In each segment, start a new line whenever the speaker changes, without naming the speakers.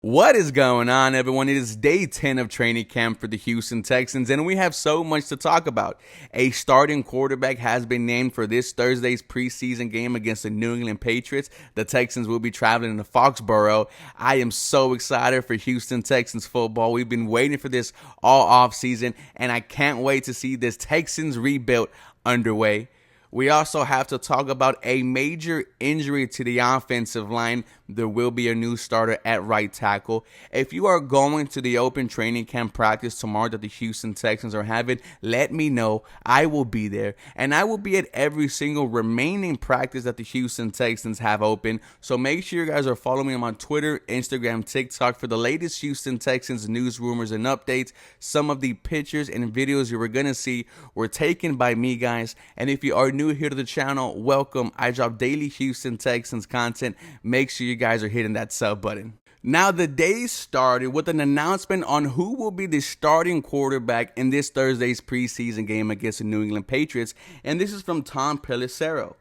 What is going on, everyone? It is day 10 of training camp for the Houston Texans, and we have so much to talk about. A starting quarterback has been named for this Thursday's preseason game against the New England Patriots. The Texans will be traveling to Foxborough. I am so excited for Houston Texans football. We've been waiting for this all offseason, and I can't wait to see this Texans rebuild underway. We also have to talk about a major injury to the offensive line. There will be a new starter at right tackle. If you are going to the open training camp practice tomorrow that the Houston Texans are having, let me know. I will be there. And I will be at every single remaining practice that the Houston Texans have open. So make sure you guys are following me on Twitter, Instagram, TikTok for the latest Houston Texans news, rumors, and updates. Some of the pictures and videos you were going to see were taken by me, guys. And if you are new here to the channel, welcome. I drop daily Houston Texans content. Make sure you guys are hitting that sub button. Now, the day started with an announcement on who will be the starting quarterback in this Thursday's preseason game against the New England Patriots, and this is from Tom Pelissero.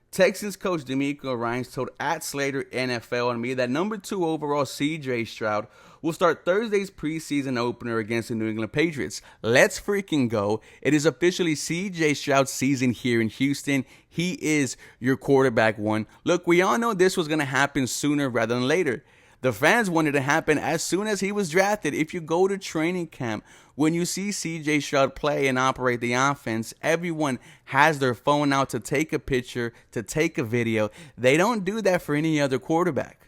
Texans coach DeMeco Ryans told @Slater NFL and me that number 2 overall CJ Stroud will start Thursday's preseason opener against the New England Patriots. Let's freaking go. It is officially CJ Stroud's season here in Houston. He is your quarterback one. Look, we all know this was going to happen sooner rather than later. The fans wanted it to happen as soon as he was drafted. If you go to training camp, when you see CJ Stroud play and operate the offense, everyone has their phone out to take a picture, to take a video. They don't do that for any other quarterback.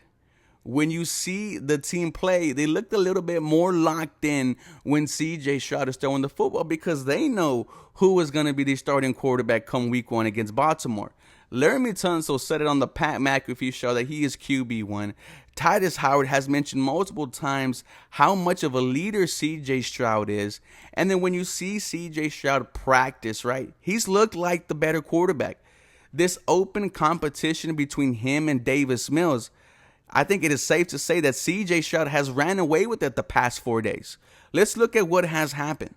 When you see the team play, they looked a little bit more locked in when CJ Stroud is throwing the football because they know who is going to be the starting quarterback come week 1 against Baltimore. Laramie Tunsil said it on the Pat McAfee show that he is QB1. Titus Howard has mentioned multiple times how much of a leader CJ Stroud is. And then when you see CJ Stroud practice, right, he's looked like the better quarterback. This open competition between him and Davis Mills, I think it is safe to say that CJ Stroud has ran away with it the past 4 days. Let's look at what has happened.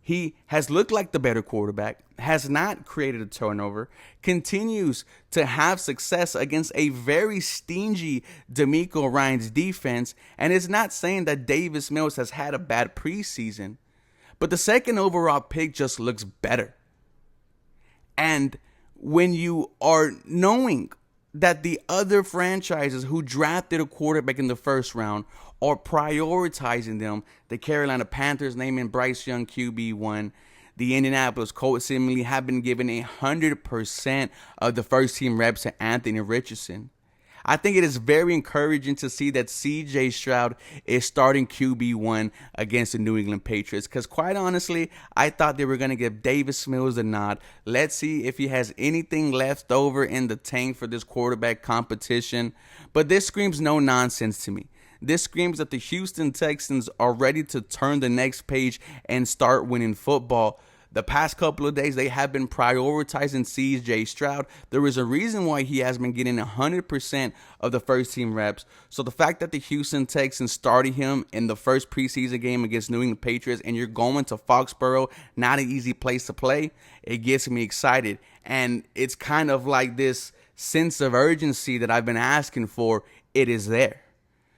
He has looked like the better quarterback, has not created a turnover, continues to have success against a very stingy DeMeco Ryans defense, and it's not saying that Davis Mills has had a bad preseason, but the second overall pick just looks better. And when you are knowing that the other franchises who drafted a quarterback in the first round are prioritizing them, the Carolina Panthers naming Bryce Young QB1, the Indianapolis Colts seemingly have been given 100% of the first team reps to Anthony Richardson. I think it is very encouraging to see that CJ Stroud is starting QB1 against the New England Patriots because quite honestly, I thought they were going to give Davis Mills the nod. Let's see if he has anything left over in the tank for this quarterback competition. But this screams no nonsense to me. This screams that the Houston Texans are ready to turn the next page and start winning football. The past couple of days, they have been prioritizing CJ Stroud. There is a reason why he has been getting 100% of the first team reps. So the fact that the Houston Texans started him in the first preseason game against New England Patriots and you're going to Foxborough, not an easy place to play, it gets me excited. And it's kind of like this sense of urgency that I've been asking for. It is there.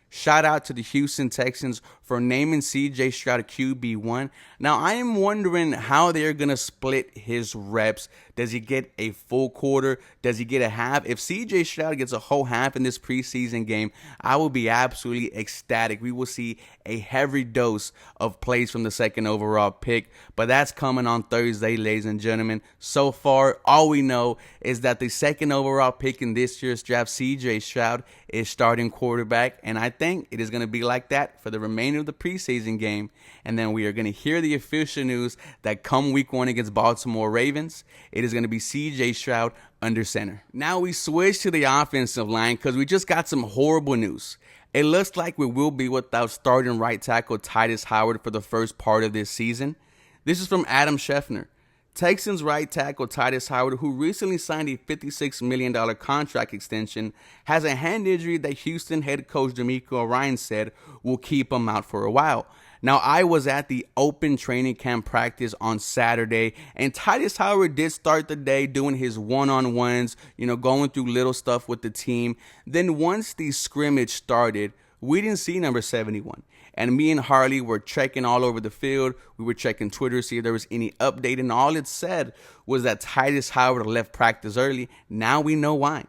Shout out to the Houston Texans for naming CJ Stroud QB1. Now, I am wondering how they're going to split his reps. Does he get a full quarter? Does he get a half? If CJ Stroud gets a whole half in this preseason game, I will be absolutely ecstatic. We will see a heavy dose of plays from the second overall pick. But that's coming on Thursday, ladies and gentlemen. So far, all we know is that the second overall pick in this year's draft, CJ Stroud, is starting quarterback. And I think it is going to be like that for the remainder of the preseason game. And then we are going to hear the official news that come week 1 against Baltimore Ravens, it is going to be CJ Stroud under center. Now we switch to the offensive line because we just got some horrible news. It looks like we will be without starting right tackle Titus Howard for the first part of this season. This is from Adam Scheffner. Texans right tackle Titus Howard, who recently signed a $56 million contract extension, has a hand injury that Houston head coach DeMeco Ryans said will keep him out for a while. Now, I was at the open training camp practice on Saturday, and Titus Howard did start the day doing his one-on-ones, going through little stuff with the team. Then once the scrimmage started, we didn't see number 71. And me and Harley were checking all over the field. We were checking Twitter to see if there was any update. And all it said was that Titus Howard left practice early. Now we know why.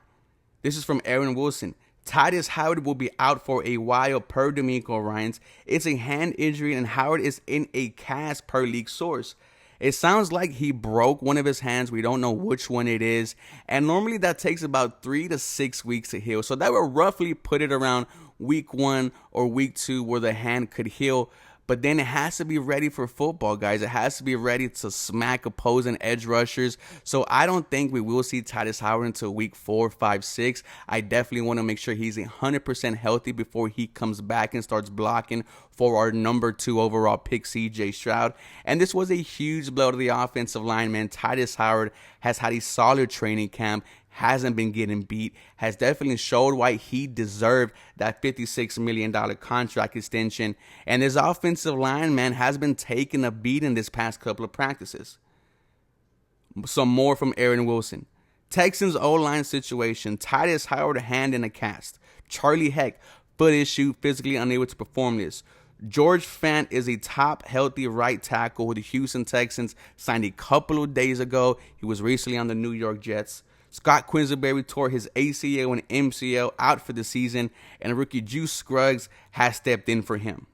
This is from Aaron Wilson. Titus Howard will be out for a while per D'Amico Ryans. It's a hand injury and Howard is in a cast per league source. It sounds like he broke one of his hands. We don't know which one it is. And normally that takes about 3 to 6 weeks to heal. So that would roughly put it around week 1 or week 2 where the hand could heal. But then it has to be ready for football, guys. It has to be ready to smack opposing edge rushers. So I don't think we will see Titus Howard until week 4, 5, 6. I definitely want to make sure he's 100% healthy before he comes back and starts blocking for our number 2 overall pick, CJ Stroud. And this was a huge blow to the offensive line, man. Titus Howard has had a solid training camp, hasn't been getting beat, has definitely showed why he deserved that $56 million contract extension. And his offensive line, man, has been taking a beating this past couple of practices. Some more from Aaron Wilson. Texans O-line situation. Titus Howard, hand in a cast. Charlie Heck, foot issue, physically unable to perform this. George Fant is a top healthy right tackle who the Houston Texans signed a couple of days ago. He was recently on the New York Jets. Scott Quisenberry tore his ACL and MCL out for the season, and rookie Juice Scruggs has stepped in for him.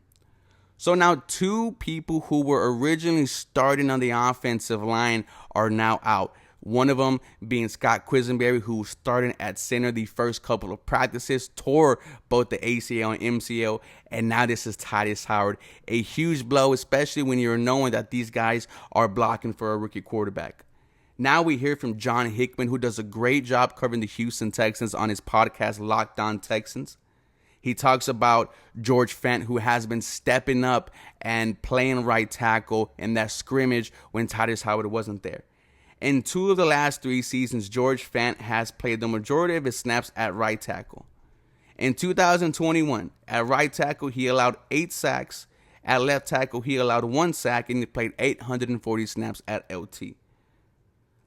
So now 2 people who were originally starting on the offensive line are now out. One of them being Scott Quisenberry, who was starting at center the first couple of practices, tore both the ACL and MCL, and now this is Titus Howard. A huge blow, especially when you're knowing that these guys are blocking for a rookie quarterback. Now we hear from John Hickman, who does a great job covering the Houston Texans on his podcast, Locked On Texans. He talks about George Fant, who has been stepping up and playing right tackle in that scrimmage when Titus Howard wasn't there. In 2 of the last 3 seasons, George Fant has played the majority of his snaps at right tackle. In 2021, at right tackle, he allowed 8 sacks. At left tackle, he allowed 1 sack, and he played 840 snaps at LT.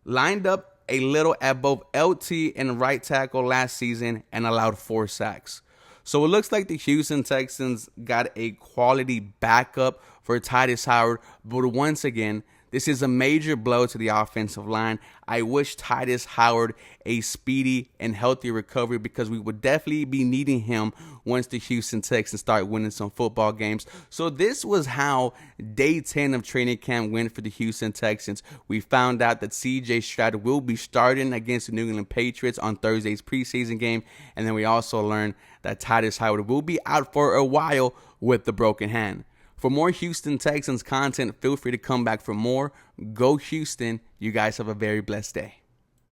Lined up a little at both LT and right tackle last season and allowed 4 sacks. So it looks like the Houston Texans got a quality backup for Titus Howard, but once again, this is a major blow to the offensive line. I wish Titus Howard a speedy and healthy recovery because we would definitely be needing him once the Houston Texans start winning some football games. So this was how day 10 of training camp went for the Houston Texans. We found out that CJ Stroud will be starting against the New England Patriots on Thursday's preseason game. And then we also learned that Titus Howard will be out for a while with the broken hand. For more Houston Texans content, feel free to come back for more. Go Houston. You guys have a very blessed day.